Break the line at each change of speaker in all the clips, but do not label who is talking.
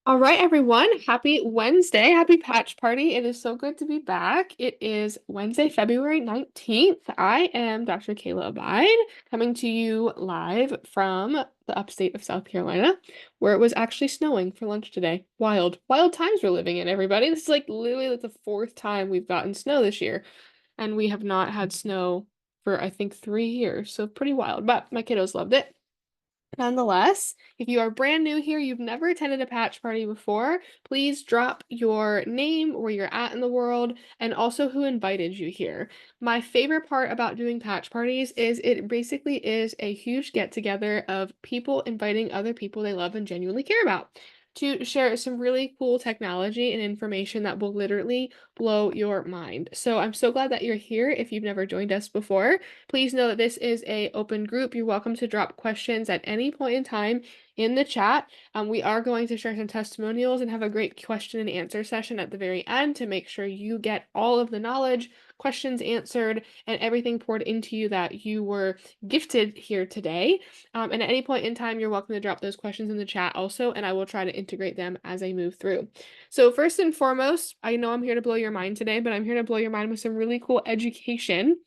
All right, everyone. Happy Wednesday. Happy patch party. It is so good to be back. It is Wednesday, February 19th. I am Dr. Kayla Abide, coming to you live from the upstate of South Carolina, where it was actually snowing for lunch today. Wild, wild times we're living in, everybody. This is like literally like the fourth time we've gotten snow this year, and we have not had snow for I think 3 years. So pretty wild, but my kiddos loved it. Nonetheless, if you are brand new here, you've never attended a patch party before, please drop your name, where you're at in the world, and also who invited you here. My favorite part about doing patch parties is it basically is a huge get together of people inviting other people they love and genuinely care about to share some really cool technology and information that will literally blow your mind. So I'm so glad that you're here. If you've never joined us before, please know that this is a open group. You're welcome to drop questions at any point in time in the chat. We are going to share some testimonials and have a great question and answer session at the very end to make sure you get all of the knowledge, questions answered, and everything poured into you that you were gifted here today. And at any point in time, you're welcome to drop those questions in the chat also, and I will try to integrate them as I move through. So first and foremost, I know I'm here to blow your mind today, but I'm here to blow your mind with some really cool education.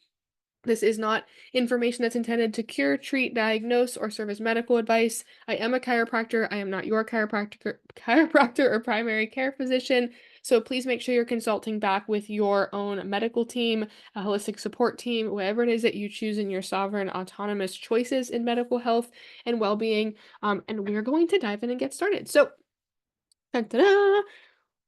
This is not information that's intended to cure, treat, diagnose, or serve as medical advice. I am a chiropractor. I am not your chiropractor or primary care physician. So please make sure you're consulting back with your own medical team, a holistic support team, whatever it is that you choose in your sovereign autonomous choices in medical health and well-being. And we're going to dive in and get started. So, da-da-da.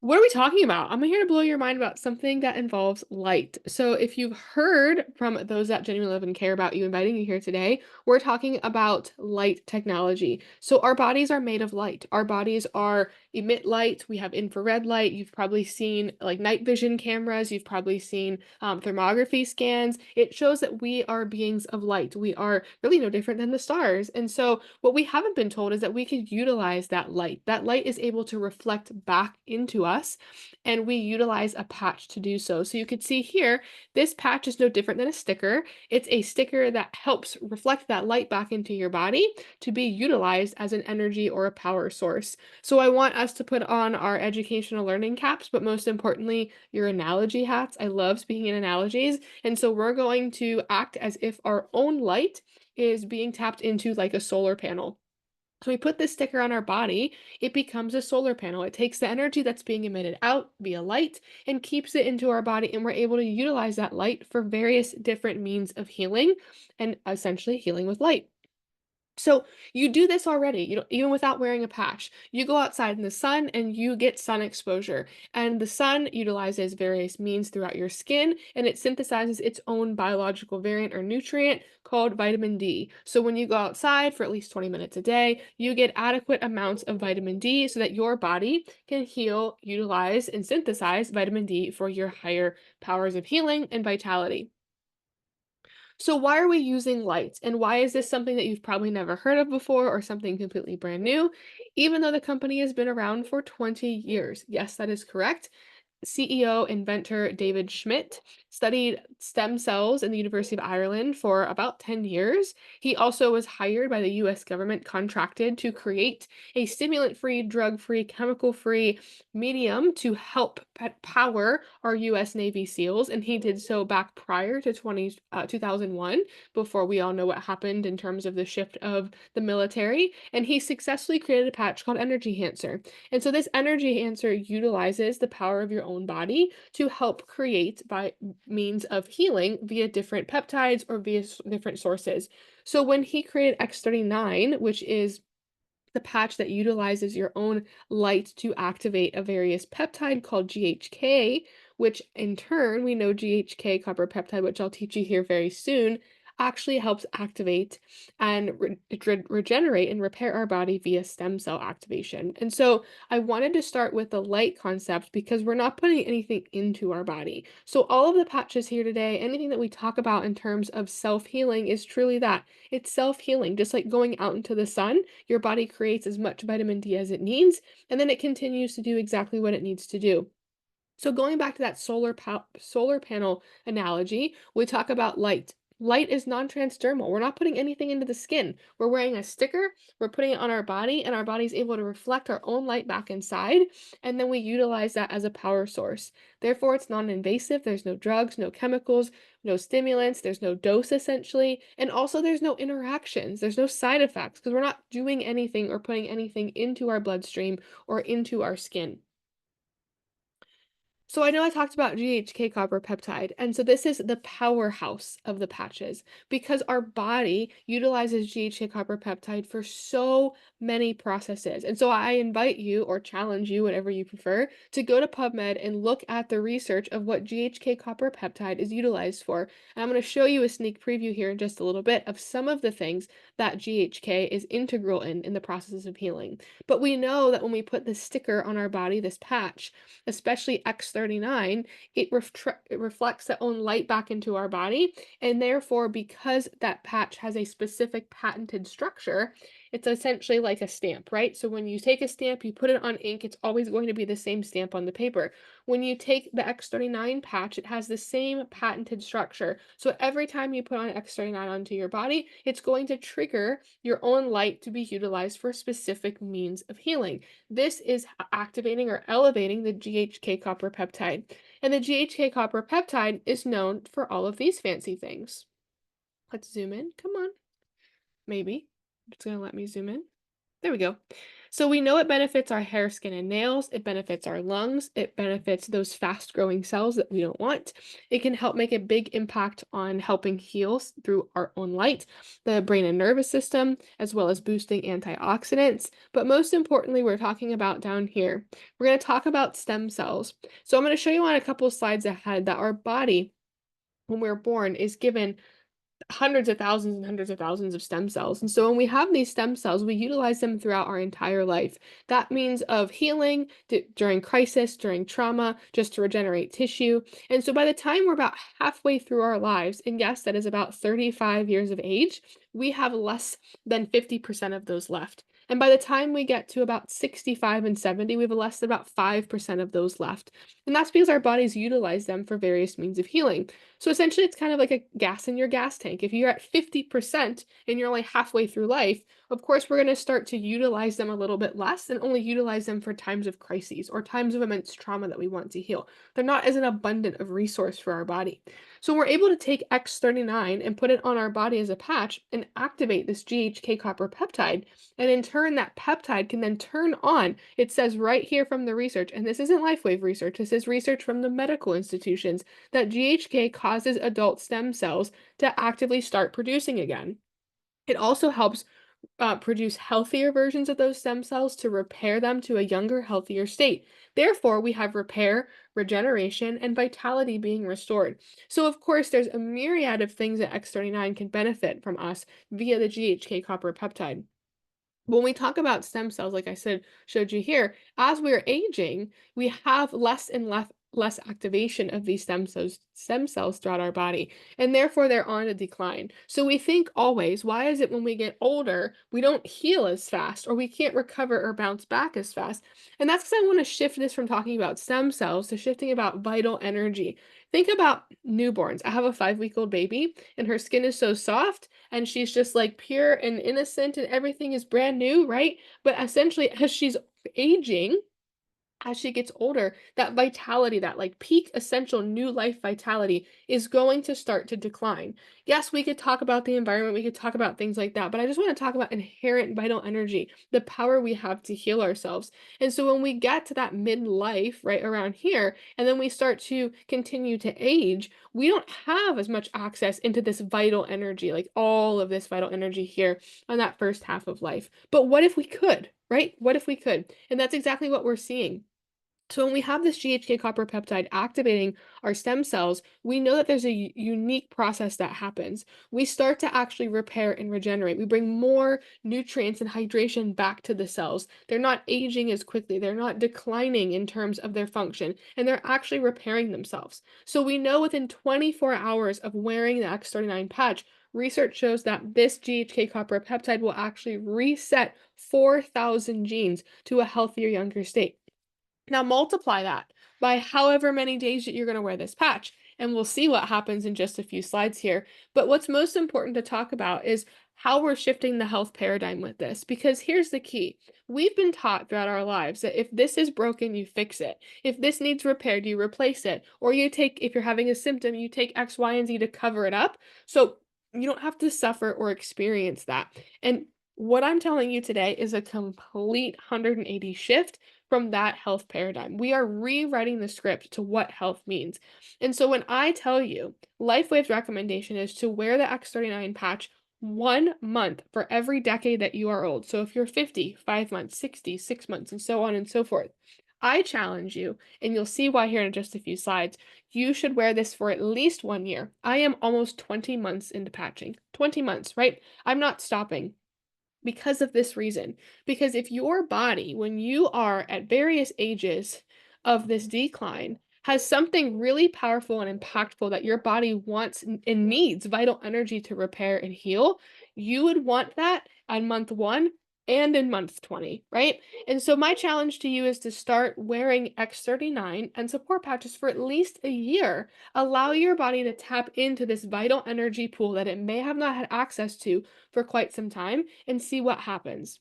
What are we talking about? I'm here to blow your mind about something that involves light. So, if you've heard from those that genuinely love and care about you inviting you here today, we're talking about light technology. So, our bodies are made of light. Our bodies are emit light. We have infrared light. You've probably seen like night vision cameras. You've probably seen thermography scans. It shows that we are beings of light. We are really no different than the stars. And so, what we haven't been told is that we could utilize that light. That light is able to reflect back into us, and we utilize a patch to do so. So you could see here, this patch is no different than a sticker. It's a sticker that helps reflect that light back into your body to be utilized as an energy or a power source. So I want us to put on our educational learning caps, but most importantly, your analogy hats. I love speaking in analogies. And so we're going to act as if our own light is being tapped into like a solar panel. So we put this sticker on our body, it becomes a solar panel. It takes the energy that's being emitted out via light and keeps it into our body, and we're able to utilize that light for various different means of healing and essentially healing with light. So you do this already, even without wearing a patch. You go outside in the sun and you get sun exposure. And the sun utilizes various means throughout your skin, and it synthesizes its own biological variant or nutrient called vitamin D. So when you go outside for at least 20 minutes a day, you get adequate amounts of vitamin D so that your body can heal, utilize, and synthesize vitamin D for your higher powers of healing and vitality. So why are we using lights? And why is this something that you've probably never heard of before or something completely brand new, even though the company has been around for 20 years? Yes, that is correct. CEO inventor David Schmidt studied stem cells in the University of Ireland for about 10 years. He also was hired by the US government, contracted to create a stimulant free, drug free, chemical free medium to help power our US Navy SEALs. And he did so back prior to 2001, before we all know what happened in terms of the shift of the military. And he successfully created a patch called Energy Enhancer. And so this energy enhancer utilizes the power of your own body to help create by means of healing via different peptides or via different sources. So when he created X39, which is the patch that utilizes your own light to activate a various peptide called GHK, which in turn we know GHK copper peptide, which I'll teach you here very soon, actually helps activate and regenerate and repair our body via stem cell activation. And so I wanted to start with the light concept because we're not putting anything into our body. So all of the patches here today, anything that we talk about in terms of self-healing is truly that. It's self-healing, just like going out into the sun. Your body creates as much vitamin D as it needs, and then it continues to do exactly what it needs to do. So going back to that solar panel analogy, we talk about light. Light is non-transdermal. We're not putting anything into the skin. We're wearing a sticker, we're putting it on our body, and our body's able to reflect our own light back inside, and then we utilize that as a power source. Therefore, it's non-invasive. There's no drugs, no chemicals, no stimulants, there's no dose essentially, and also there's no interactions, there's no side effects because we're not doing anything or putting anything into our bloodstream or into our skin. So I know I talked about GHK copper peptide, and so this is the powerhouse of the patches because our body utilizes GHK copper peptide for so many processes. And so I invite you or challenge you, whatever you prefer, to go to PubMed and look at the research of what GHK copper peptide is utilized for. And I'm going to show you a sneak preview here in just a little bit of some of the things that GHK is integral in the process of healing. But we know that when we put this sticker on our body, this patch, especially X39, it reflects that own light back into our body. And therefore, because that patch has a specific patented structure, it's essentially like a stamp, right? So when you take a stamp, you put it on ink, it's always going to be the same stamp on the paper. When you take the X39 patch, it has the same patented structure. So every time you put on X39 onto your body, it's going to trigger your own light to be utilized for a specific means of healing. This is activating or elevating the GHK copper peptide. And the GHK copper peptide is known for all of these fancy things. Let's zoom in. Come on. Maybe. It's going to let me zoom in. There we go. So we know it benefits our hair, skin, and nails. It benefits our lungs. It benefits those fast-growing cells that we don't want. It can help make a big impact on helping heal through our own light, the brain and nervous system, as well as boosting antioxidants. But most importantly, we're talking about down here. We're going to talk about stem cells. So I'm going to show you on a couple slides ahead that our body, when we're born, is given hundreds of thousands and hundreds of thousands of stem cells. And so when we have these stem cells, we utilize them throughout our entire life. That means of healing during crisis, during trauma, just to regenerate tissue. And so by the time we're about halfway through our lives, and yes, that is about 35 years of age, we have less than 50% of those left. And by the time we get to about 65 and 70, we have less than about 5% of those left. And that's because our bodies utilize them for various means of healing. So essentially, it's kind of like a gas in your gas tank. If you're at 50% and you're only halfway through life, of course, we're going to start to utilize them a little bit less and only utilize them for times of crises or times of immense trauma that we want to heal. They're not as an abundant of resource for our body. So we're able to take X39 and put it on our body as a patch and activate this GHK copper peptide. And in turn, that peptide can then turn on. It says right here from the research, and this isn't LifeWave research, this is research from the medical institutions, that GHK causes adult stem cells to actively start producing again. It also helps produce healthier versions of those stem cells to repair them to a younger, healthier state. Therefore, we have repair, regeneration, and vitality being restored. So, of course, there's a myriad of things that X39 can benefit from us via the GHK copper peptide. When we talk about stem cells, like I said, showed you here, as we're aging, we have less and less activation of these stem cells throughout our body, and therefore they're on a decline. So we think always, why is it when we get older, we don't heal as fast or we can't recover or bounce back as fast? And that's because I want to shift this from talking about stem cells to shifting about vital energy. Think about newborns. I have a 5-week-old baby, and her skin is so soft and she's just like pure and innocent and everything is brand new, right? But essentially, as she's aging, as she gets older, that vitality, that like peak essential new life vitality is going to start to decline. Yes, we could talk about the environment, we could talk about things like that, but I just want to talk about inherent vital energy, the power we have to heal ourselves. And so when we get to that midlife, right around here, and then we start to continue to age, we don't have as much access into this vital energy, like all of this vital energy here on that first half of life. But what if we could? Right? What if we could? And that's exactly what we're seeing. So when we have this GHK copper peptide activating our stem cells, we know that there's a unique process that happens. We start to actually repair and regenerate. We bring more nutrients and hydration back to the cells. They're not aging as quickly. They're not declining in terms of their function, and they're actually repairing themselves. So we know within 24 hours of wearing the X39 patch, research shows that this GHK copper peptide will actually reset 4,000 genes to a healthier, younger state. Now multiply that by however many days that you're going to wear this patch. and we'll see what happens in just a few slides here. But what's most important to talk about is how we're shifting the health paradigm with this, because here's the key. We've been taught throughout our lives that if this is broken, you fix it. If this needs repaired, you replace it. Or you take, if you're having a symptom, you take X, Y, and Z to cover it up. So you don't have to suffer or experience that. And what I'm telling you today is a complete 180 shift from that health paradigm. We are rewriting the script to what health means. And so when I tell you, LifeWave's recommendation is to wear the X39 patch 1 month for every decade that you are old. So if you're 50, 5 months, 60, 6 months, and so on and so forth. I challenge you, and you'll see why here in just a few slides. You should wear this for at least 1 year. I am almost 20 months into patching. 20 months, right? I'm not stopping because of this reason. Because if your body, when you are at various ages of this decline, has something really powerful and impactful that your body wants and needs vital energy to repair and heal, you would want that on month 1 and in month 20, right? And so my challenge to you is to start wearing X39 and support patches for at least a year. Allow your body to tap into this vital energy pool that it may have not had access to for quite some time and see what happens.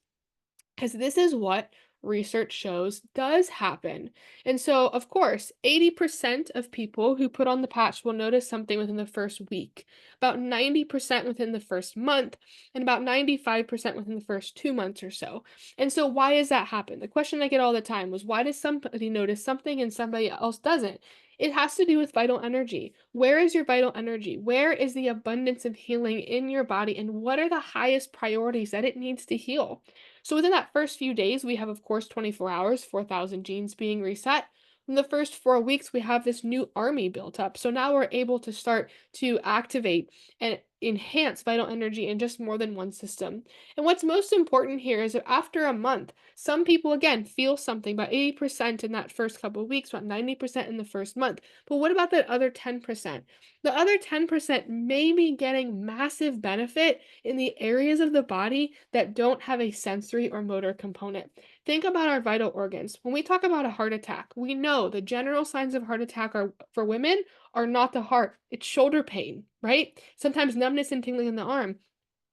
Because this is what research shows does happen. And so, of course, 80% of people who put on the patch will notice something within the first week, about 90% within the first month, and about 95% within the first 2 months or so. And so, why does that happen? The question I get all the time was, why does somebody notice something and somebody else doesn't? It has to do with vital energy. Where is your vital energy? Where is the abundance of healing in your body? And what are the highest priorities that it needs to heal? So within that first few days, we have, of course, 24 hours, 4,000 genes being reset. In the first 4 weeks, we have this new army built up. So now we're able to start to activate and enhance vital energy in just more than one system. And what's most important here is that after a month, some people, again, feel something, about 80% in that first couple of weeks, about 90% in the first month. But what about that other 10%? The other 10% may be getting massive benefit in the areas of the body that don't have a sensory or motor component. Think about our vital organs. When we talk about a heart attack, we know the general signs of heart attack are for women are not the heart, it's shoulder pain, right? Sometimes numbness and tingling in the arm.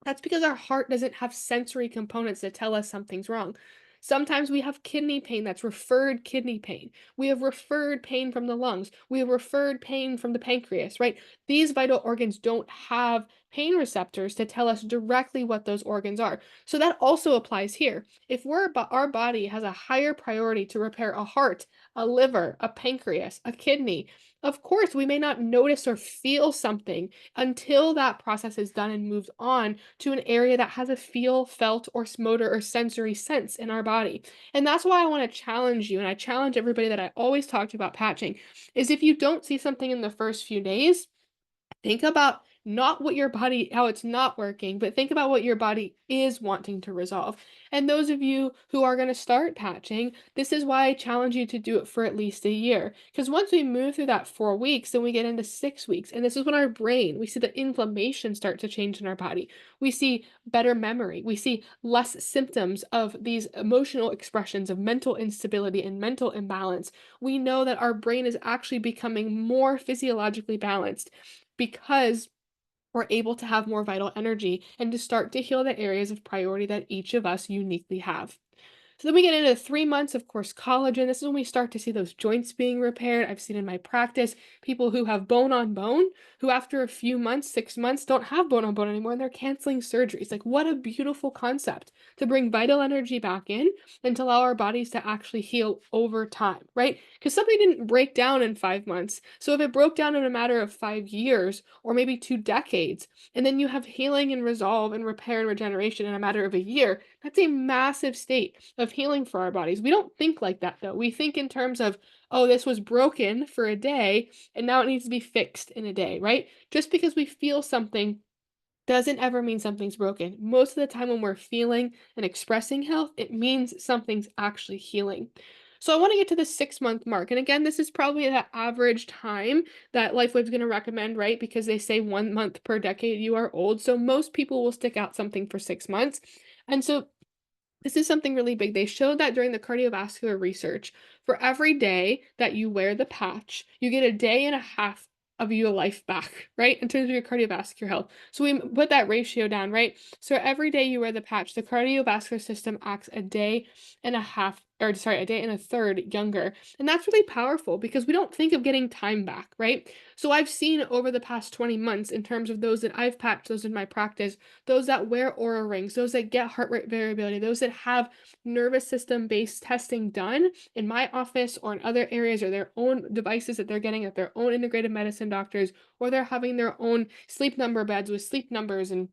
That's because our heart doesn't have sensory components that tell us something's wrong. Sometimes we have kidney pain that's referred kidney pain. We have referred pain from the lungs. We have referred pain from the pancreas, right? These vital organs don't have pain receptors to tell us directly what those organs are. So that also applies here. If our body has a higher priority to repair a heart, a liver, a pancreas, a kidney, of course, we may not notice or feel something until that process is done and moved on to an area that has a feel, felt, or motor or sensory sense in our body. And that's why I want to challenge you, and I challenge everybody that I always talk to about patching, is if you don't see something in the first few days, think about not what your body, how it's not working, but think about what your body is wanting to resolve. And those of you who are going to start patching, this is why I challenge you to do it for at least a year. Because once we move through that 4 weeks, then we get into 6 weeks. And this is when our brain, we see the inflammation start to change in our body. We see better memory. We see less symptoms of these emotional expressions of mental instability and mental imbalance. We know that our brain is actually becoming more physiologically balanced because we're able to have more vital energy and to start to heal the areas of priority that each of us uniquely have. So then we get into 3 months, of course, collagen. This is when we start to see those joints being repaired. I've seen in my practice people who have bone on bone, who after a few months, 6 months, don't have bone on bone anymore and they're canceling surgeries. Like, what a beautiful concept to bring vital energy back in and to allow our bodies to actually heal over time, right? Because something didn't break down in 5 months. So if it broke down in a matter of 5 years or maybe 2 decades, and then you have healing and resolve and repair and regeneration in a matter of a year, that's a massive state of healing for our bodies. We don't think like that though. We think in terms of, oh, this was broken for a day and now it needs to be fixed in a day, right? Just because we feel something doesn't ever mean something's broken. Most of the time when we're feeling and expressing health, it means something's actually healing. So I want to get to the 6 month mark. And again, this is probably the average time that LifeWave's going to recommend, right? Because they say 1 month per decade you are old. So most people will stick out something for 6 months. And so this is something really big. They showed that during the cardiovascular research, for every day that you wear the patch, you get a day and a half of your life back, right? In terms of your cardiovascular health. So we put that ratio down, right? So every day you wear the patch, the cardiovascular system acts a day and a half, or sorry, a day and a third younger. And that's really powerful because we don't think of getting time back, right? So I've seen over the past 20 months, in terms of those that I've patched, those in my practice, those that wear aura rings, those that get heart rate variability, those that have nervous system based testing done in my office or in other areas, or their own devices that they're getting at their own integrated medicine doctors, or they're having their own sleep number beds with sleep numbers and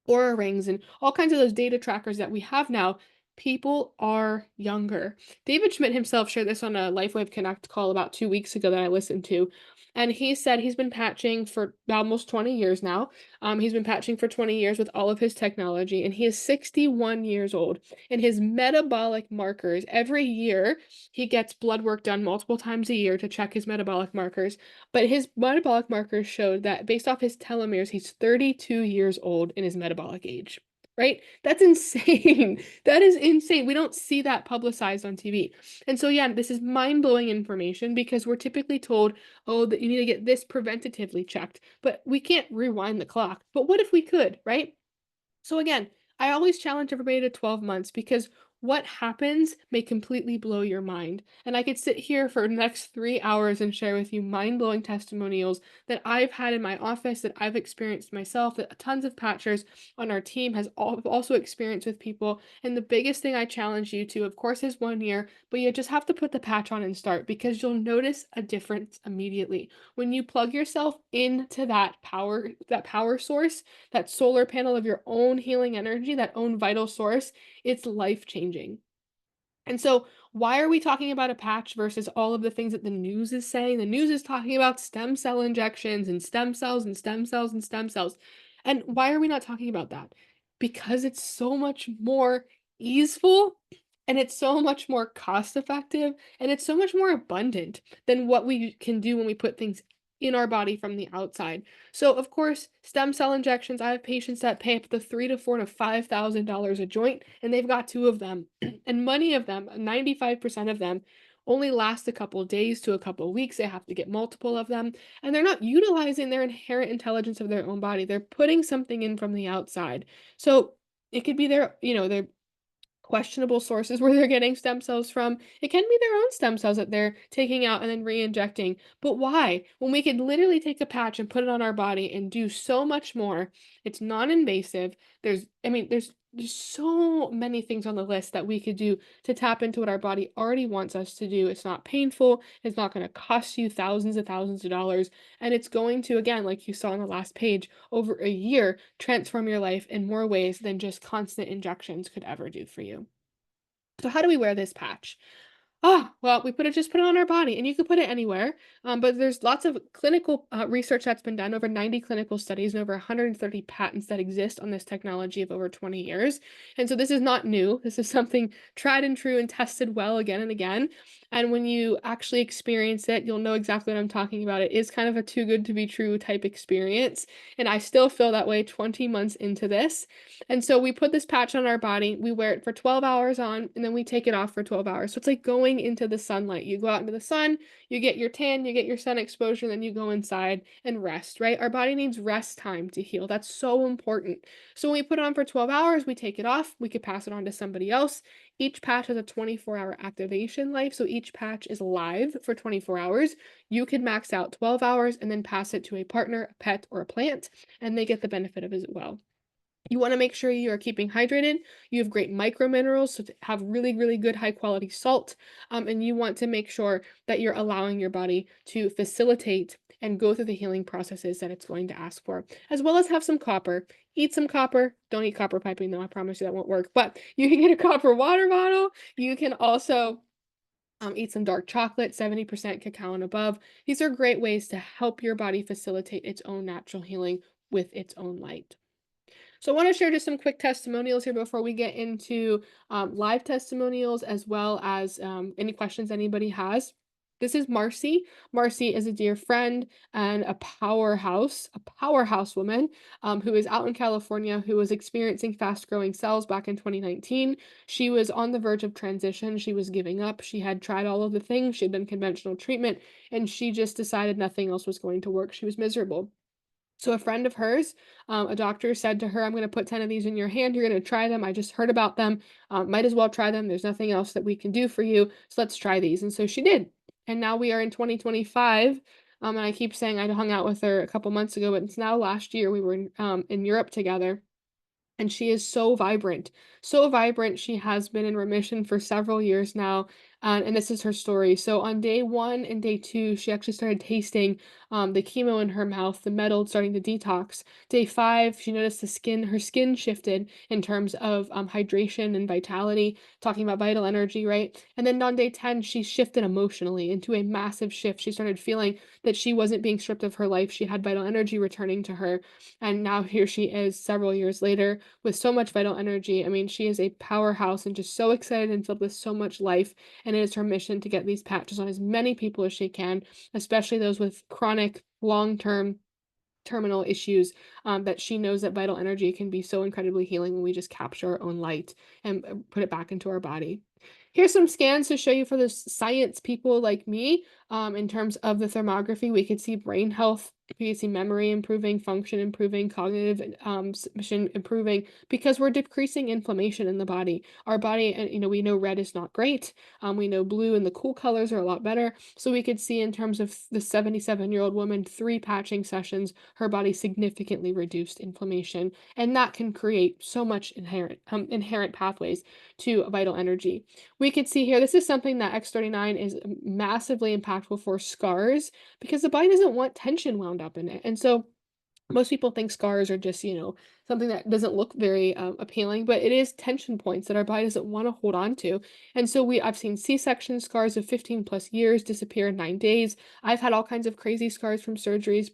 Aura rings and all kinds of those data trackers that we have now, people are younger. David Schmidt himself shared this on a LifeWave Connect call about 2 weeks ago that I listened to. And he said he's been patching for almost 20 years now. He's been patching for 20 years with all of his technology, and he is 61 years old. And his metabolic markers, every year, he gets blood work done multiple times a year to check his metabolic markers. But his metabolic markers showed that based off his telomeres, he's 32 years old in his metabolic age, right? That's insane. That is insane. We don't see that publicized on TV. And so, yeah, this is mind blowing information because we're typically told, oh, that you need to get this preventatively checked, but we can't rewind the clock. But what if we could, right? So again, I always challenge everybody to 12 months because what happens may completely blow your mind. And I could sit here for the next 3 hours and share with you mind-blowing testimonials that I've had in my office, that I've experienced myself, that tons of patchers on our team has also experienced with people. And the biggest thing I challenge you to, of course, is 1 year, but you just have to put the patch on and start because you'll notice a difference immediately. When you plug yourself into that power source, that solar panel of your own healing energy, that own vital source, it's life changing. And so, why are we talking about a patch versus all of the things that the news is saying? The news is talking about stem cell injections and stem cells and stem cells and stem cells. And why are we not talking about that? Because it's so much more easeful and it's so much more cost effective and it's so much more abundant than what we can do when we put things in our body from the outside. So, of course, stem cell injections, I have patients that pay up to three to four to $5,000 a joint, and they've got two of them. And many of them, 95% of them, only last a couple days to a couple weeks. They have to get multiple of them, and they're not utilizing their inherent intelligence of their own body. They're putting something in from the outside. So it could be their questionable sources where they're getting stem cells from. It can be their own stem cells that they're taking out and then re-injecting. But why? When we could literally take a patch and put it on our body and do so much more. It's non-invasive. There's so many things on the list that we could do to tap into what our body already wants us to do. It's not painful. It's not going to cost you thousands of dollars. And it's going to, again, like you saw on the last page, over a year, transform your life in more ways than just constant injections could ever do for you. So how do we wear this patch? Well, we just put it on our body, and you could put it anywhere. But there's lots of clinical research that's been done, over 90 clinical studies and over 130 patents that exist on this technology of over 20 years. And so this is not new. This is something tried and true and tested well again and again. And when you actually experience it, you'll know exactly what I'm talking about. It is kind of a too good to be true type experience. And I still feel that way 20 months into this. And so we put this patch on our body, we wear it for 12 hours on, and then we take it off for 12 hours. So it's like going into the sunlight. You go out into the sun, you get your tan, you get your sun exposure, then you go inside and rest, right? Our body needs rest time to heal. That's so important. So when we put it on for 12 hours, we take it off, we could pass it on to somebody else. Each patch has a 24-hour activation life, so each patch is live for 24 hours. You could max out 12 hours and then pass it to a partner, a pet, or a plant, and they get the benefit of it as well. You want to make sure you are keeping hydrated. You have great micro minerals, so to have really, really good high quality salt. And you want to make sure that you're allowing your body to facilitate and go through the healing processes that it's going to ask for, as well as have some copper. Eat some copper. Don't eat copper piping, though. I promise you that won't work. But you can get a copper water bottle. You can also eat some dark chocolate, 70% cacao and above. These are great ways to help your body facilitate its own natural healing with its own light. So I want to share just some quick testimonials here before we get into live testimonials, as well as any questions anybody has. This is Marcy. Marcy is a dear friend and a powerhouse woman who is out in California who was experiencing fast growing cells back in 2019. She was on the verge of transition. She was giving up. She had tried all of the things. She had done conventional treatment, and she just decided nothing else was going to work. She was miserable. So a friend of hers, a doctor said to her, "I'm going to put 10 of these in your hand. You're going to try them. I just heard about them. Might as well try them. There's nothing else that we can do for you. So let's try these." And so she did. And now we are in 2025. And I keep saying I hung out with her a couple months ago, but it's now last year. We were in Europe together, and she is so vibrant, so vibrant. She has been in remission for several years now. And this is her story. So on day one and day two, she actually started tasting the chemo in her mouth, the metal starting to detox. Day five, she noticed her skin shifted in terms of hydration and vitality, talking about vital energy, right? And then on day 10, she shifted emotionally into a massive shift. She started feeling that she wasn't being stripped of her life. She had vital energy returning to her. And now here she is several years later with so much vital energy. I mean, she is a powerhouse and just so excited and filled with so much life. And it is her mission to get these patches on as many people as she can, especially those with chronic, long term terminal issues, that she knows that vital energy can be so incredibly healing when we just capture our own light and put it back into our body. Here's some scans to show you for the science people like me. In terms of the thermography, we could see brain health, we could see memory improving, function improving, cognitive mission improving because we're decreasing inflammation in the body. Our body, and we know red is not great. We know blue and the cool colors are a lot better. So we could see in terms of the 77-year-old woman, 3 patching sessions, her body significantly reduced inflammation, and that can create so much inherent pathways to vital energy. We could see here, this is something that X39 is massively impactful for scars because the body doesn't want tension wound up in it. And so most people think scars are just, something that doesn't look very appealing, but it is tension points that our body doesn't want to hold on to. And so I've seen C-section scars of 15 plus years disappear in 9 days. I've had all kinds of crazy scars from surgeries,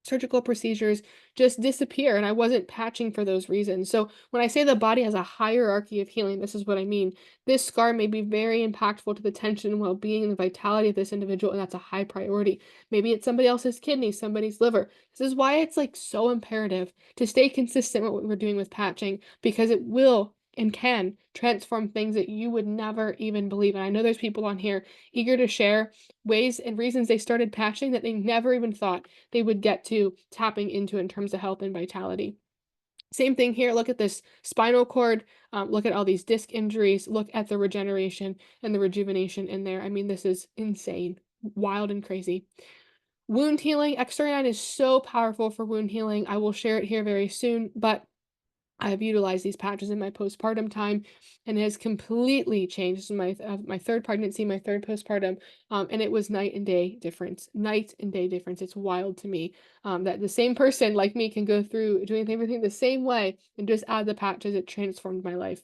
surgical procedures just disappear, and I wasn't patching for those reasons. So when I say the body has a hierarchy of healing, this is what I mean. This scar may be very impactful to the tension and well-being and the vitality of this individual, and that's a high priority. Maybe it's somebody else's kidney, somebody's liver. This is why it's like so imperative to stay consistent with what we're doing with patching, because it will and can transform things that you would never even believe. And I know there's people on here eager to share ways and reasons they started patching that they never even thought they would get to tapping into in terms of health and vitality. Same thing here. Look at this spinal cord. Look at all these disc injuries. Look at the regeneration and the rejuvenation in there. I mean, this is insane, wild, and crazy. Wound healing. X39 is so powerful for wound healing. I will share it here very soon, but I have utilized these patches in my postpartum time, and it has completely changed. This is my third pregnancy, my third postpartum, and it was night and day difference. Night and day difference. It's wild to me that the same person like me can go through doing everything the same way and just add the patches. It transformed my life.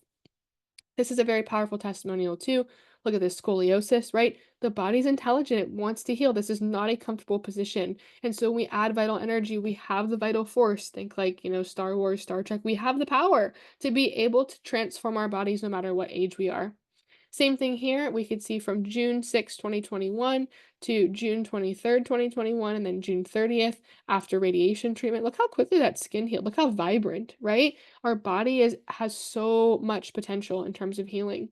This is a very powerful testimonial too. Look at this scoliosis, right? The body's intelligent, it wants to heal. This is not a comfortable position. And so when we add vital energy, we have the vital force. Think like, Star Wars, Star Trek. We have the power to be able to transform our bodies no matter what age we are. Same thing here. We could see from June 6, 2021 to June 23rd, 2021, and then June 30th after radiation treatment. Look how quickly that skin healed. Look how vibrant, right? Our body has so much potential in terms of healing.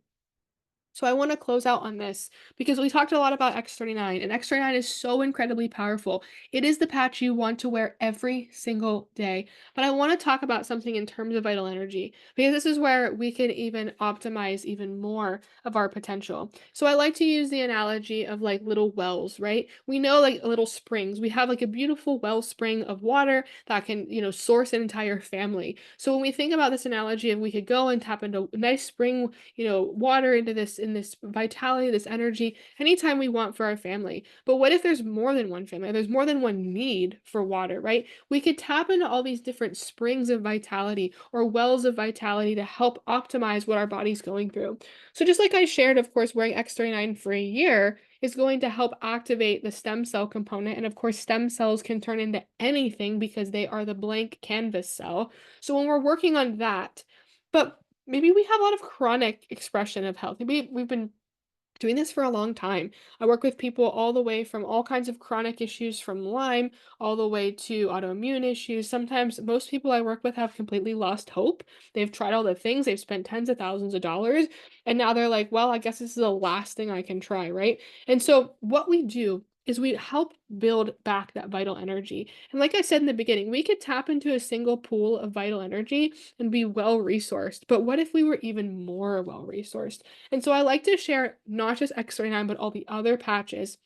So I want to close out on this because we talked a lot about X39, and X39 is so incredibly powerful. It is the patch you want to wear every single day. But I want to talk about something in terms of vital energy because this is where we can even optimize even more of our potential. So I like to use the analogy of like little wells, right? We know like little springs. We have like a beautiful wellspring of water that can, source an entire family. So when we think about this analogy of we could go and tap into a nice spring, water into this vitality, this energy, anytime we want for our family. But what if there's more than one family? There's more than one need for water, right? We could tap into all these different springs of vitality or wells of vitality to help optimize what our body's going through. So just like I shared, of course, wearing X39 for a year is going to help activate the stem cell component. And of course, stem cells can turn into anything because they are the blank canvas cell. So when we're working on that, but maybe we have a lot of chronic expression of health. Maybe we've been doing this for a long time. I work with people all the way from all kinds of chronic issues from Lyme all the way to autoimmune issues. Sometimes most people I work with have completely lost hope. They've tried all the things, they've spent tens of thousands of dollars, and now they're like, well, I guess this is the last thing I can try, right? And so what we do is we help build back that vital energy. And like I said in the beginning, we could tap into a single pool of vital energy and be well resourced. But what if we were even more well resourced? And so I like to share not just X39, but all the other patches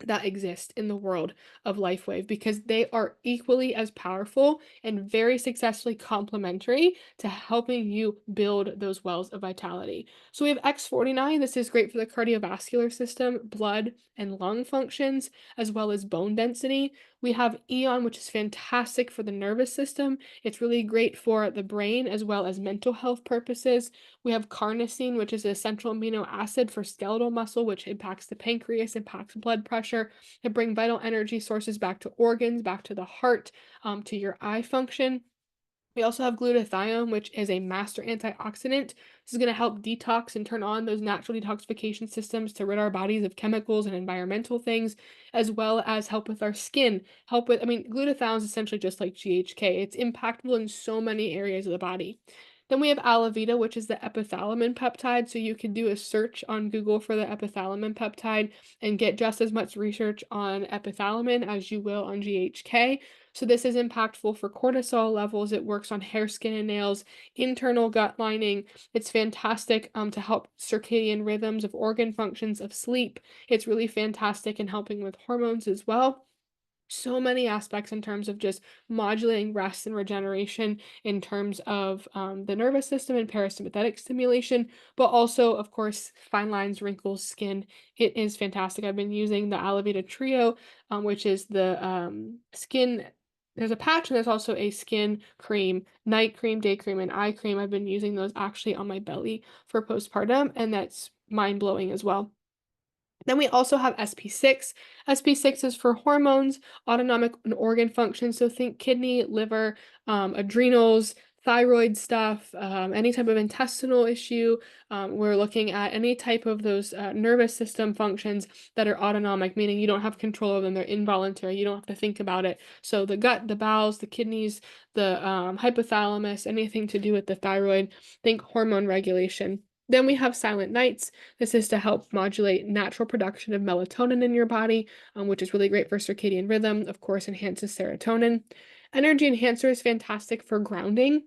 that exist in the world of LifeWave because they are equally as powerful and very successfully complementary to helping you build those wells of vitality. So we have X49. This is great for the cardiovascular system, blood and lung functions, as well as bone density. We have Eon, which is fantastic for the nervous system. It's really great for the brain as well as mental health purposes. We have carnosine, which is a essential amino acid for skeletal muscle, which impacts the pancreas, impacts blood pressure. It brings vital energy sources back to organs, back to the heart, to your eye function. We also have glutathione, which is a master antioxidant. This is going to help detox and turn on those natural detoxification systems to rid our bodies of chemicals and environmental things, as well as help with our skin. Help with, I mean, glutathione is essentially just like GHK. It's impactful in so many areas of the body. Then we have Alavita, which is the epithalamin peptide. So you can do a search on Google for the epithalamin peptide and get just as much research on epithalamin as you will on GHK. So this is impactful for cortisol levels. It works on hair, skin, and nails, internal gut lining. It's fantastic to help circadian rhythms of organ functions of sleep. It's really fantastic in helping with hormones as well. So many aspects in terms of just modulating rest and regeneration in terms of the nervous system and parasympathetic stimulation, but also, of course, fine lines, wrinkles, skin. It is fantastic. I've been using the Alavita Trio, which is the skin. There's a patch and there's also a skin cream, night cream, day cream, and eye cream. I've been using those actually on my belly for postpartum, and that's mind blowing as well. Then we also have SP6. SP6 is for hormones, autonomic and organ function. So think kidney, liver, adrenals, thyroid stuff, any type of intestinal issue. We're looking at any type of those nervous system functions that are autonomic, meaning you don't have control of them. They're involuntary. You don't have to think about it. So the gut, the bowels, the kidneys, the hypothalamus, anything to do with the thyroid, think hormone regulation. Then we have silent nights. This is to help modulate natural production of melatonin in your body, which is really great for circadian rhythm, of course, enhances serotonin. Energy enhancer is fantastic for grounding.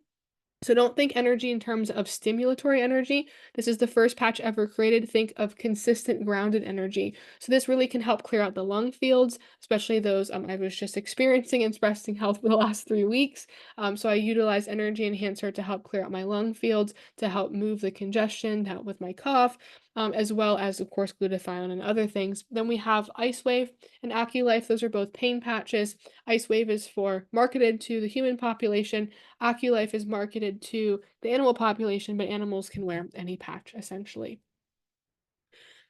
So don't think energy in terms of stimulatory energy. This is the first patch ever created. Think of consistent grounded energy. So this really can help clear out the lung fields, especially those I was just experiencing in breasting health for the last 3 weeks. So I utilize energy enhancer to help clear out my lung fields, to help move the congestion, to help with my cough, as well as, of course, glutathione and other things. Then we have Ice Wave and AccuLife. Those are both pain patches. Ice Wave is for marketed to the human population. AccuLife is marketed to the animal population, but animals can wear any patch essentially.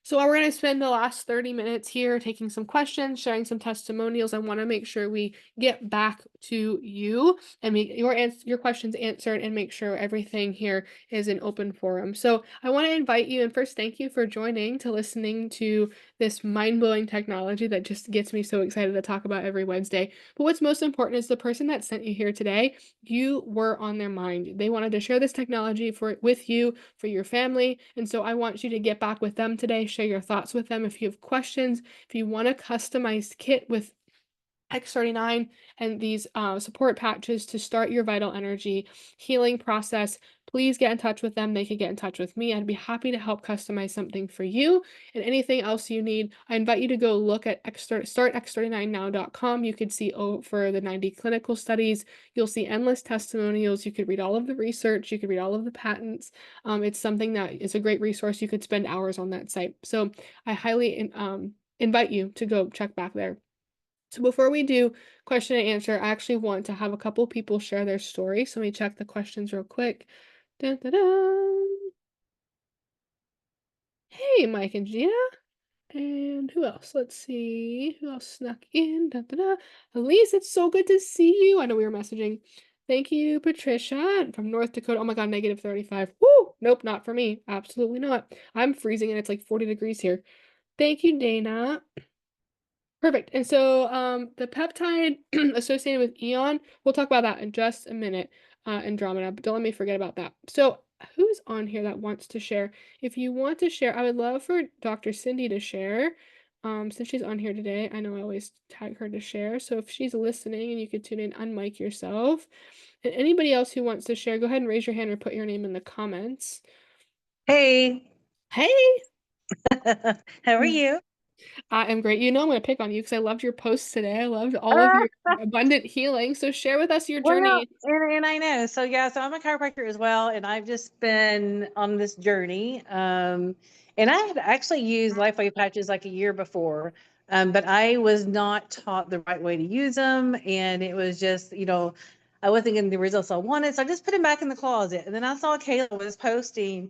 So we're going to spend the last 30 minutes here taking some questions, sharing some testimonials. I want to make sure we get back to you and make your questions answered and make sure everything here is an open forum. So I want to invite you and first thank you for joining to listening to this mind-blowing technology that just gets me so excited to talk about every Wednesday. But what's most important is the person that sent you here today, you were on their mind. They wanted to share this technology with you, for your family. And so I want you to get back with them today, share your thoughts with them. If you have questions, if you want a customized kit with X39 and these support patches to start your vital energy healing process, please get in touch with them. They could get in touch with me. I'd be happy to help customize something for you and anything else you need. I invite you to go look at startx39now.com. You could see for the 90 clinical studies. You'll see endless testimonials. You could read all of the research. You could read all of the patents. It's something that is a great resource. You could spend hours on that site. So I highly invite you to go check back there. So before we do question and answer, I actually want to have a couple people share their story. So let me check the questions real quick. Dun, dun, dun. Hey, Mike and Gina. And who else? Let's see. Who else snuck in? Dun, dun, dun. Elise, it's so good to see you. I know we were messaging. Thank you, Patricia from North Dakota. Oh my God, -35. Woo! Nope, not for me. Absolutely not. I'm freezing and it's like 40 degrees here. Thank you, Dana. Perfect. And so the peptide associated with Eon, we'll talk about that in just a minute, Andromeda, but don't let me forget about that. So who's on here that wants to share? If you want to share, I would love for Dr. Cindy to share. Since she's on here today, I know I always tag her to share. So if she's listening and you could tune in, unmic yourself. And anybody else who wants to share, go ahead and raise your hand or put your name in the comments.
Hey,
Hey!
how are you?
I am great. You know I'm going to pick on you because I loved your posts today. I loved all of your abundant healing. So share with us your
Well,
journey.
and I know. So yeah, so I'm a chiropractor as well, and I've just been on this journey. And I had actually used LifeWave patches like a year before, but I was not taught the right way to use them, and it was just, I wasn't getting the results I wanted, so I just put them back in the closet. And then I saw Kayla was posting,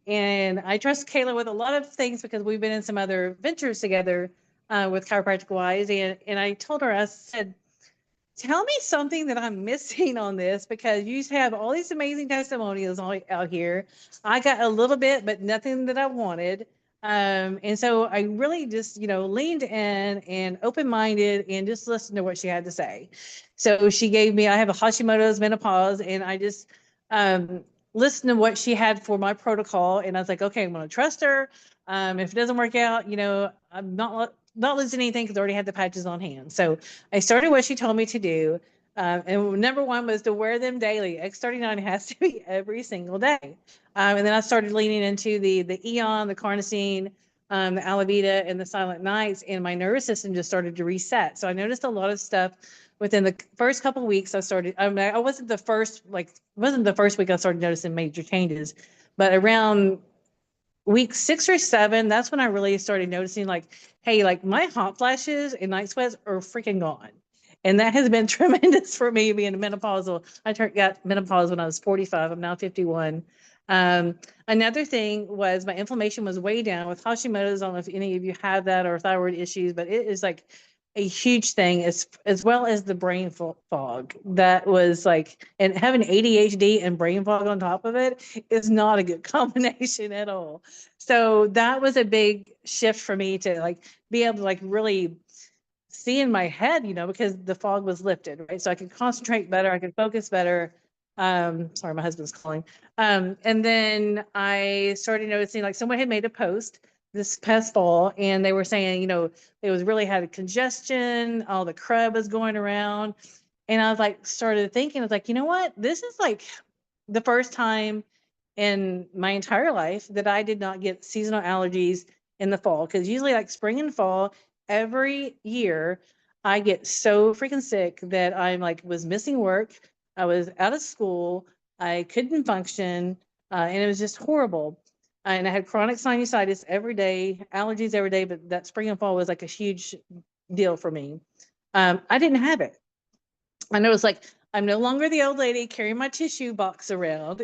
and I trust Kayla with a lot of things because we've been in some other ventures together with chiropractic wise, and I told her, I said, tell me something that I'm missing on this because you have all these amazing testimonials out here. I got a little bit, but nothing that I wanted. And so I really just, leaned in and open minded and just listened to what she had to say. So she gave me, I have a Hashimoto's menopause, and I just listened to what she had for my protocol. And I was like, okay, I'm going to trust her. If it doesn't work out, I'm not losing anything because I already had the patches on hand. So I started what she told me to do. And number one was to wear them daily. X39 has to be every single day. And then I started leaning into the Eon, the Carnosine, the Alavita, and the Silent Nights, and my nervous system just started to reset. So I noticed a lot of stuff within the first couple of weeks. I wasn't the first, wasn't the first week I started noticing major changes, but around week 6 or 7, that's when I really started noticing, like, hey, like my hot flashes and night sweats are freaking gone. And that has been tremendous for me being menopausal. Got menopause when I was 45. I'm now 51. Another thing was my inflammation was way down with Hashimoto's. I don't know if any of you have that or thyroid issues, but it is like a huge thing, as well as the brain fog. That was like, and having ADHD and brain fog on top of it is not a good combination at all. So that was a big shift for me to like be able to like really see in my head, because the fog was lifted, right? So I could concentrate better, I could focus better. Sorry, my husband's calling. And then I started noticing, like, someone had made a post this past fall, and they were saying, it was really had a congestion, all the crud was going around. And I was like, started thinking, I was like, you know what? This is like the first time in my entire life that I did not get seasonal allergies in the fall. Because usually, like spring and fall, every year I get so freaking sick that I'm like was missing work. I was out of school. I couldn't function, and it was just horrible. And I had chronic sinusitis every day, allergies every day. But that spring and fall was like a huge deal for me. I didn't have it. I know it's like I'm no longer the old lady carrying my tissue box around,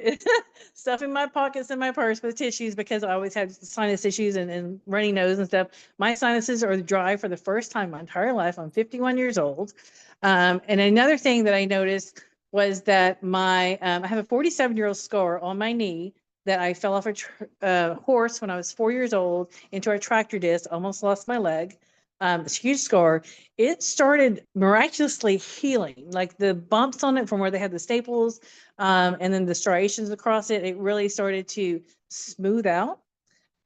stuffing my pockets and my purse with tissues because I always had sinus issues and runny nose and stuff. My sinuses are dry for the first time in my entire life. I'm 51 years old. And another thing that I noticed was that I have a 47-year-old scar on my knee that I fell off a horse when I was 4 years old into a tractor disc, almost lost my leg. This huge scar. It started miraculously healing, like the bumps on it from where they had the staples, and then the striations across it. It really started to smooth out.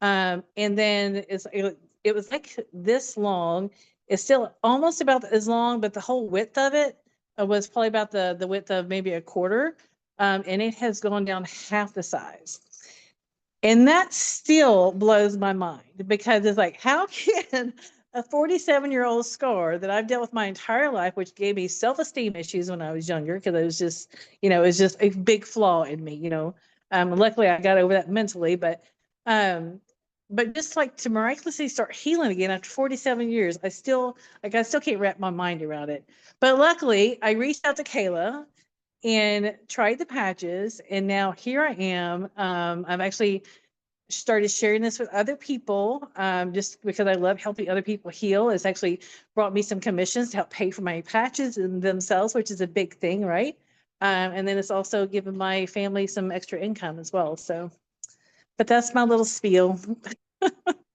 And then it was like this long. It's still almost about as long, but the whole width of it was probably about the width of maybe a quarter. And it has gone down half the size. And that still blows my mind because it's like, how can a 47-year-old scar that I've dealt with my entire life, which gave me self-esteem issues when I was younger, because it was just, it was just a big flaw in me. Luckily I got over that mentally, um, but just like to miraculously start healing again after 47 years, I still can't wrap my mind around it. But luckily I reached out to Kayla and tried the patches, and now here I am. I've actually started sharing this with other people, just because I love helping other people heal. It's actually brought me some commissions to help pay for my patches and themselves, which is a big thing, right? And then it's also given my family some extra income as well. So, but that's my little spiel.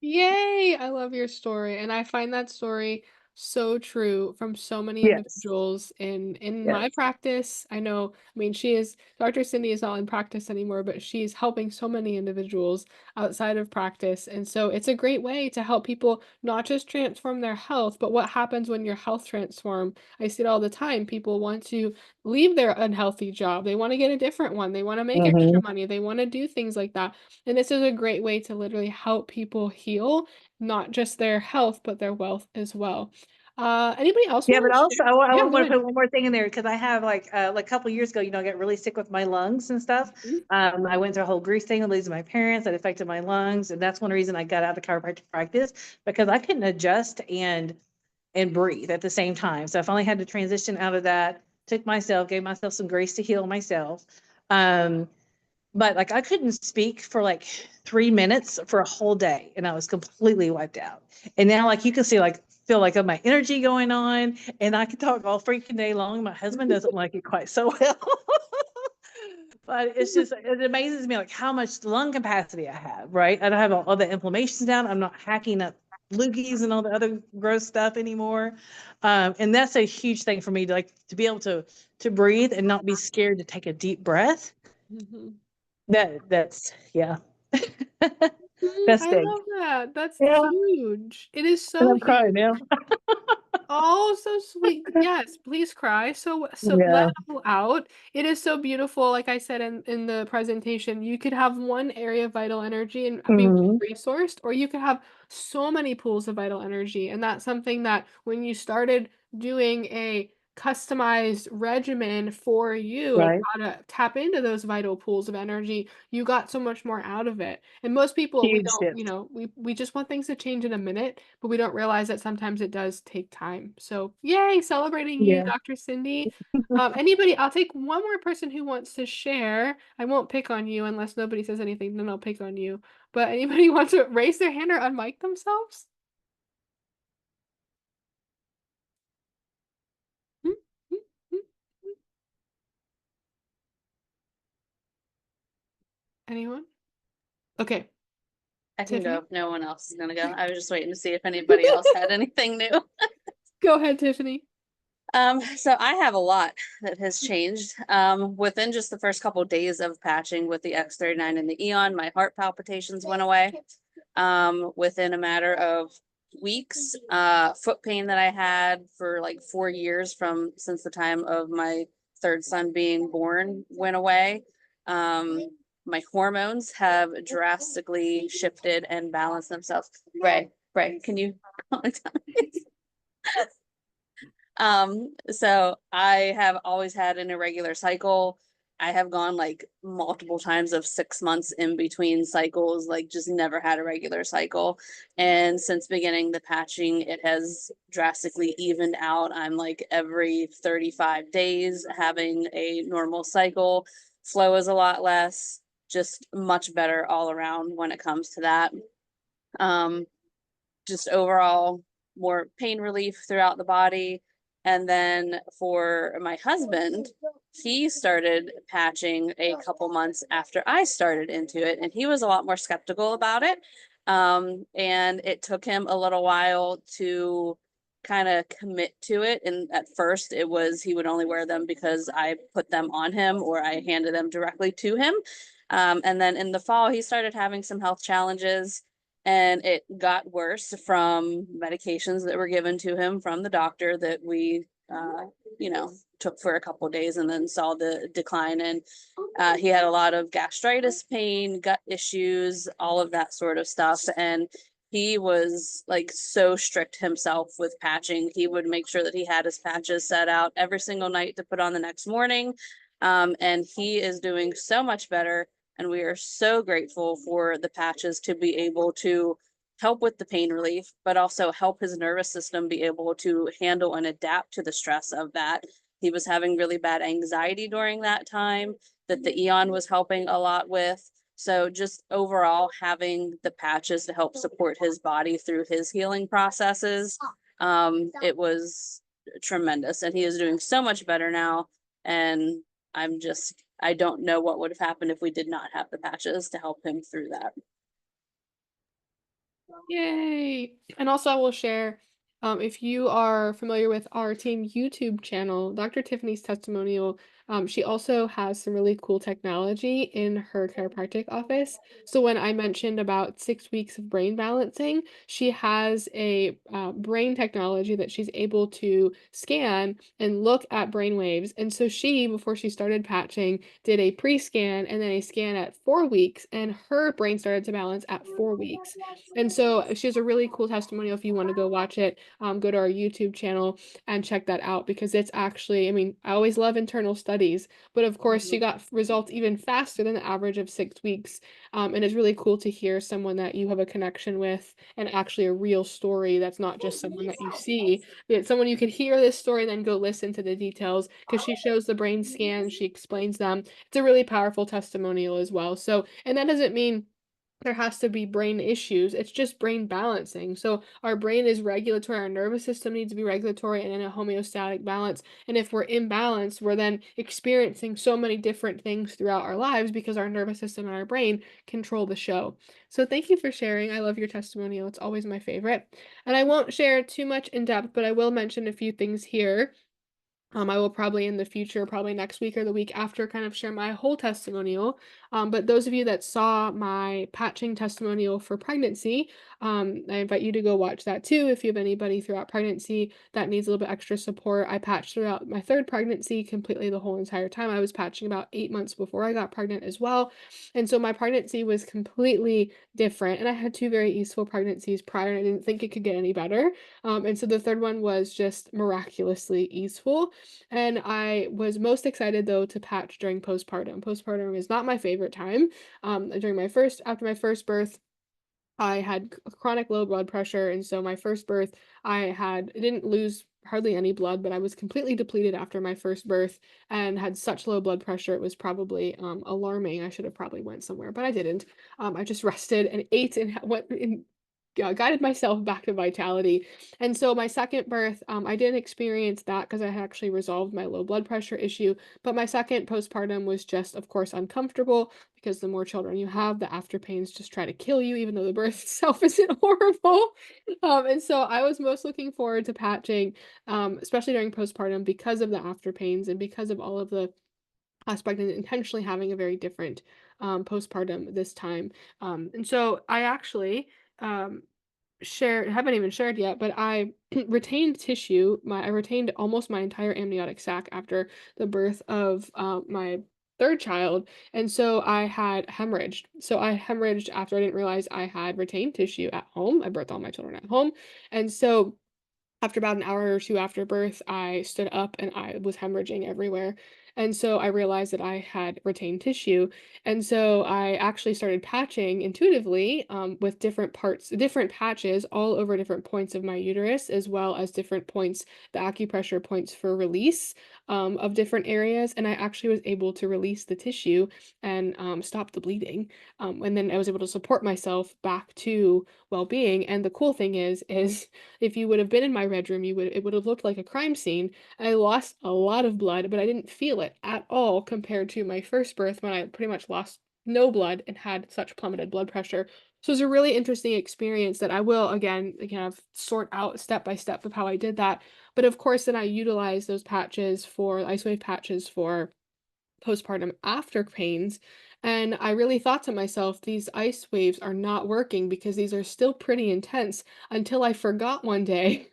Yay! I love your story, and I find that story so true from so many
Yes.
individuals in my
Yes.
practice. I know, I mean, she is Dr. Cindy is not in practice anymore, but she's helping so many individuals outside of practice. And so it's a great way to help people not just transform their health, but what happens when your health transform. I see it all the time. People want to leave their unhealthy job. They want to get a different one. They want to make extra
Hmm.
money. They want to do things like that. And this is a great way to literally help people heal, not just their health, but their wealth as well. Anybody else
Yeah,
want
but
to
also
share?
I
Yeah, go
want to
ahead.
put one more thing in there because I have like a couple years ago, I got really sick with my lungs and stuff.
Mhm,
I went through a whole grief thing with losing my parents that affected my lungs, and that's one reason I got out of chiropractic practice because I couldn't adjust and breathe at the same time. So I finally had to transition out of that. Gave myself some grace to heal myself. Um, but like I couldn't speak for like 3 minutes for a whole day, and I was completely wiped out. And now, like you can see, like feel like my energy going on, and I can talk all freaking day long. My husband doesn't like it quite so well. But it's just, it amazes me like how much lung capacity I have, right? I don't have all the inflammations down. I'm not hacking up loogies and all the other gross stuff anymore. And that's a huge thing for me to like to be able to breathe and not be scared to take a deep breath.
mhm.
That's yeah. That's
I
big.
love that. That's
Yeah.
huge. It is
And
so
I'm crying
huge.
now.
Oh, so sweet. Yes, please cry. So let
Yeah.
it all out. It is so beautiful. Like I said in the presentation, you could have one area of vital energy and be
Hmm.
resourced, or you could have so many pools of vital energy. And that's something that when you started doing a customized regimen for you of
Right.
how to tap into those vital pools of energy, you got so much more out of it. And most people, we
Huge
don't,
shift.
we just want things to change in a minute, but we don't realize that sometimes it does take time. So, yay, celebrating you,
Yeah.
Dr. Cindy. I'll take one more person who wants to share. I won't pick on you unless nobody says anything, then I'll pick on you. But anybody want to raise their hand or unmic themselves? Hmm, hmm, hmm, hmm. Anyone? Okay,
I can go
Tiffany.
if no one else is gonna go. I was just waiting to see if anybody else had anything new.
Go ahead, Tiffany.
So I have a lot that has changed. Within just the first couple of days of patching with the X39 and the Eon, my heart palpitations went away. Within a matter of weeks, foot pain that I had for like 4 years from since the time of my third son being born went away. Um, my hormones have drastically shifted and balanced themselves. Ray, can you comment on this? So I have always had an irregular cycle. I have gone like multiple times of 6 months in between cycles, like just never had a regular cycle. And since beginning the patching, it has drastically evened out. I'm like every 35 days having a normal cycle. Flow is a lot less, just much better all around when it comes to that. Um, just overall more pain relief throughout the body. And then for my husband, he started patching a couple months after I started into it, and he was a lot more skeptical about it. And it took him a little while to kind of commit to it. And at first, it was he would only wear them because I put them on him or I handed them directly to him. And then in the fall, he started having some health challenges, and it got worse from medications that were given to him from the doctor that we took for a couple of days and then saw the decline. And he had a lot of gastritis pain, gut issues, all of that sort of stuff. And he was like so strict himself with patching. He would make sure that he had his patches set out every single night to put on the next morning. And he is doing so much better, and we are so grateful for the patches to be able to help with the pain relief, but also help his nervous system be able to handle and adapt to the stress of that. He was having really bad anxiety during that time that the Eon was helping a lot with. So just overall having the patches to help support his body through his healing processes, it was tremendous. And he is doing so much better now. And I don't know what would have happened if we did not have the patches to help him through that.
Yay! And also I will share, if you are familiar with our team YouTube channel, Dr. Tiffany's testimonial, she also has some really cool technology in her chiropractic office. So when I mentioned about 6 weeks of brain balancing, she has a brain technology that she's able to scan and look at brain waves. And so she, before she started patching, did a pre-scan and then a scan at 4 weeks, and her brain started to balance at 4 weeks. And so she has a really cool testimonial. If you want to go watch it, go to our YouTube channel and check that out, because it's actually, I mean, I always love internal studies, but of course she got results even faster than the average of 6 weeks. And it's really cool to hear someone that you have a connection with and actually a real story that's not just someone that you see. It's someone you can hear this story and then go listen to the details, because she shows the brain scans, she explains them. It's a really powerful testimonial as well. So, and that doesn't mean there has to be brain issues. It's just brain balancing. So our brain is regulatory, our nervous system needs to be regulatory and in a homeostatic balance. And if we're imbalanced, we're then experiencing so many different things throughout our lives, because our nervous system and our brain control the show. So thank you for sharing. I love your testimonial. It's always my favorite. And I won't share too much in depth, but I will mention a few things here. I will probably in the future, probably next week or the week after, kind of share my whole testimonial. But those of you that saw my patching testimonial for pregnancy, I invite you to go watch that too. If you have anybody throughout pregnancy that needs a little bit extra support, I patched throughout my third pregnancy completely the whole entire time. I was patching about 8 months before I got pregnant as well. And so my pregnancy was completely different. And I had two very easeful pregnancies prior, and I didn't think it could get any better. And so the third one was just miraculously easeful. And I was most excited though to patch during postpartum. Postpartum is not my favorite time. After my first birth, I had chronic low blood pressure, and so my first birth, I didn't lose hardly any blood, but I was completely depleted after my first birth and had such low blood pressure. It was probably alarming. I should have probably went somewhere, but I didn't. I just rested and ate and went and guided myself back to vitality. And so my second birth, I didn't experience that because I had actually resolved my low blood pressure issue. But my second postpartum was just, of course, uncomfortable, because the more children you have, the after pains just try to kill you, even though the birth itself isn't horrible. And so I was most looking forward to patching, especially during postpartum, because of the after pains and because of all of the aspect, and intentionally having a very different postpartum this time. And so I actually um, haven't even shared yet, but I retained tissue. I retained almost my entire amniotic sac after the birth of my third child. And so I had hemorrhaged. So I hemorrhaged after I didn't realize I had retained tissue at home. I birthed all my children at home. And so after about an hour or two after birth, I stood up and I was hemorrhaging everywhere. And so I realized that I had retained tissue. And so I actually started patching intuitively, with different patches all over different points of my uterus, as well as different points, the acupressure points for release of different areas. And I actually was able to release the tissue and stop the bleeding. And then I was able to support myself back to well-being. And the cool thing is if you would have been in my bedroom, it would have looked like a crime scene. I lost a lot of blood, but I didn't feel it at all compared to my first birth, when I pretty much lost no blood and had such plummeted blood pressure. So it's a really interesting experience that I will again kind of sort out step by step of how I did that. But of course, then I utilize those patches for LifeWave patches for postpartum after pains. And I really thought to myself, these ice waves are not working, because these are still pretty intense, until I forgot one day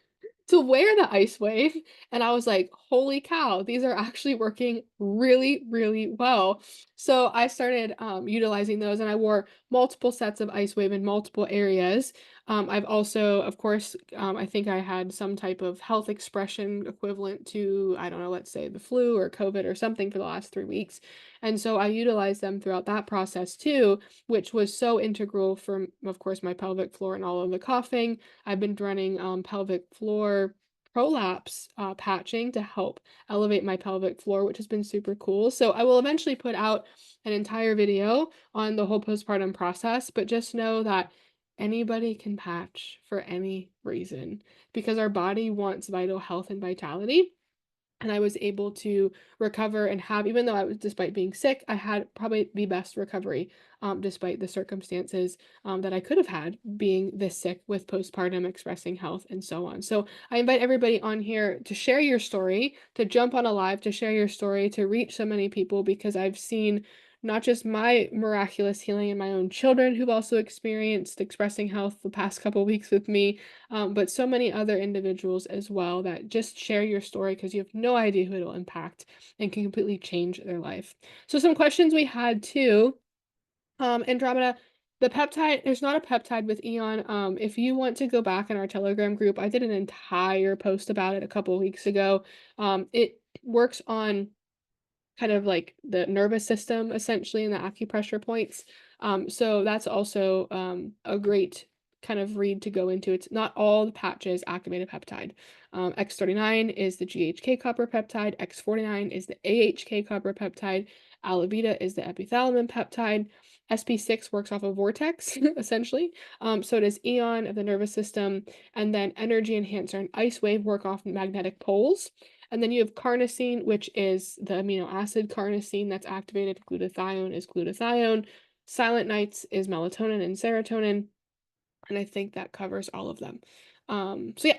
to wear the ice wave. And I was like, holy cow, these are actually working really, really well. So I started utilizing those, and I wore multiple sets of ice wave in multiple areas. I've also, of course, I think I had some type of health expression equivalent to, I don't know, let's say the flu or COVID or something for the last 3 weeks. And so I utilized them throughout that process too, which was so integral for, of course, my pelvic floor and all of the coughing. I've been running pelvic floor prolapse patching to help elevate my pelvic floor, which has been super cool. So I will eventually put out an entire video on the whole postpartum process, but just know that anybody can patch for any reason, because our body wants vital health and vitality. and I was able to recover and have, even though I was, despite being sick, I had probably the best recovery, despite the circumstances that I could have had being this sick with postpartum, expressing health, and so on. So I invite everybody on here to share your story, to jump on a live, to share your story, to reach so many people, because I've seen not just my miraculous healing in my own children who've also experienced expressing health the past couple weeks with me, but so many other individuals as well that just share your story because you have no idea who it'll impact and can completely change their life. So some questions we had too, Andromeda, the peptide, there's not a peptide with Eon. If you want to go back in our Telegram group, I did an entire post about it a couple of weeks ago. It works on kind of like the nervous system essentially and the acupressure points. So that's also a great kind of read to go into. It's not all the patches activated peptide. X39 is the GHK copper peptide, X49 is the AHK copper peptide, Alavita is the epithalamin peptide, SP6 works off a vortex essentially. So does Eon of the nervous system, and then energy enhancer and ice wave work off magnetic poles. And then you have carnosine, which is the amino acid carnosine that's activated. Glutathione is glutathione. Silent nights is melatonin and serotonin. And I think that covers all of them. So yeah.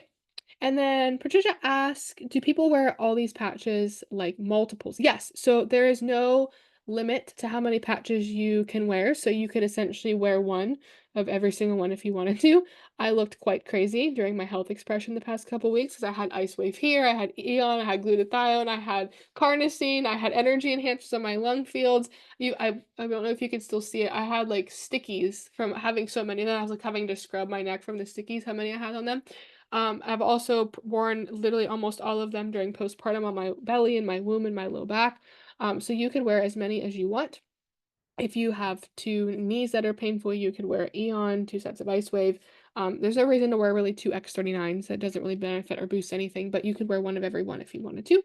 And then Patricia asked, do people wear all these patches like multiples? Yes. So there is no limit to how many patches you can wear. So you could essentially wear one of every single one if you wanted to. I looked quite crazy during my health expression the past couple weeks because I had Ice Wave here, I had Eon, I had glutathione, I had carnosine, I had energy enhancers on my lung fields. I don't know if you can still see it. I had like stickies from having so many. Then I was like having to scrub my neck from the stickies, how many I had on them. I've also worn literally almost all of them during postpartum on my belly and my womb and my low back. So you could wear as many as you want. If you have two knees that are painful, you could wear Eon, two sets of Ice Wave. There's no reason to wear really two X39s. That doesn't really benefit or boost anything, but you could wear one of every one if you wanted to.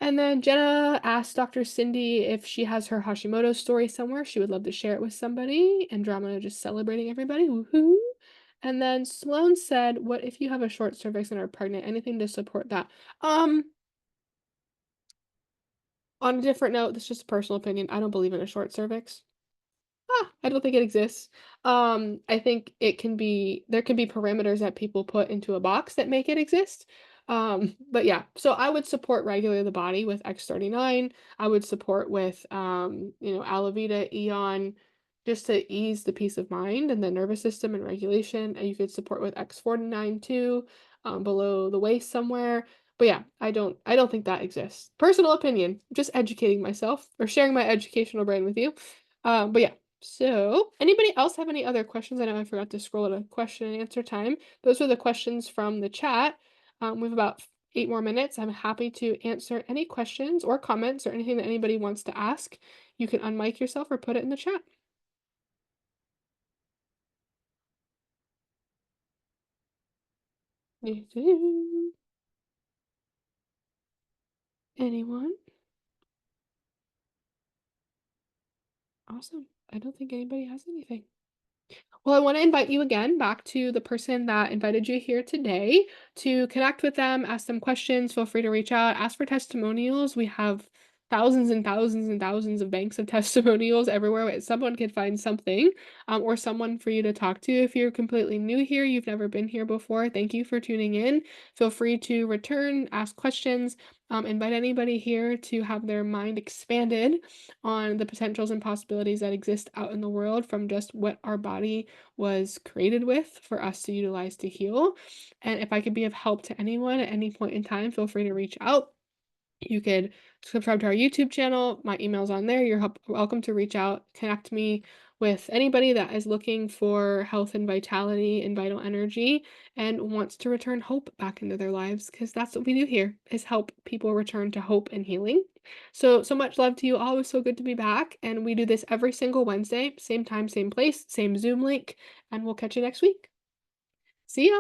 And then Jenna asked Dr. Cindy if she has her Hashimoto story somewhere. She would love to share it with somebody. Andromeda just celebrating everybody. Woohoo! And then Sloan said, what if you have a short cervix and are pregnant? Anything to support that? On a different note, this is just a personal opinion. I don't believe in a short cervix. I don't think it exists. I think it can be, there can be parameters that people put into a box that make it exist. But yeah, so I would support regular the body with X39. I would support with Alavita, Eon, just to ease the peace of mind and the nervous system and regulation. And you could support with X49 too, below the waist somewhere. But yeah, I don't think that exists. Personal opinion, just educating myself or sharing my educational brain with you. But yeah. So, anybody else have any other questions? I know I forgot to scroll to question and answer time. Those were the questions from the chat. We have about 8 more minutes. I'm happy to answer any questions or comments or anything that anybody wants to ask. You can unmic yourself or put it in the chat. Anyone? Awesome. I don't think anybody has anything. Well, I want to invite you again back to the person that invited you here today to connect with them, ask them questions. Feel free to reach out, ask for testimonials. We have thousands and thousands and thousands of banks of testimonials everywhere. Someone could find something, or someone for you to talk to. If you're completely new here, you've never been here before, thank you for tuning in. Feel free to return, ask questions, invite anybody here to have their mind expanded on the potentials and possibilities that exist out in the world from just what our body was created with for us to utilize to heal. And if I could be of help to anyone at any point in time, feel free to reach out. You could subscribe to our YouTube channel. My email's on there. You're welcome to reach out, connect me with anybody that is looking for health and vitality and vital energy and wants to return hope back into their lives, because that's what we do here, is help people return to hope and healing. So much love to you all. It was so good to be back. And we do this every single Wednesday, same time, same place, same Zoom link, and we'll catch you next week. See ya.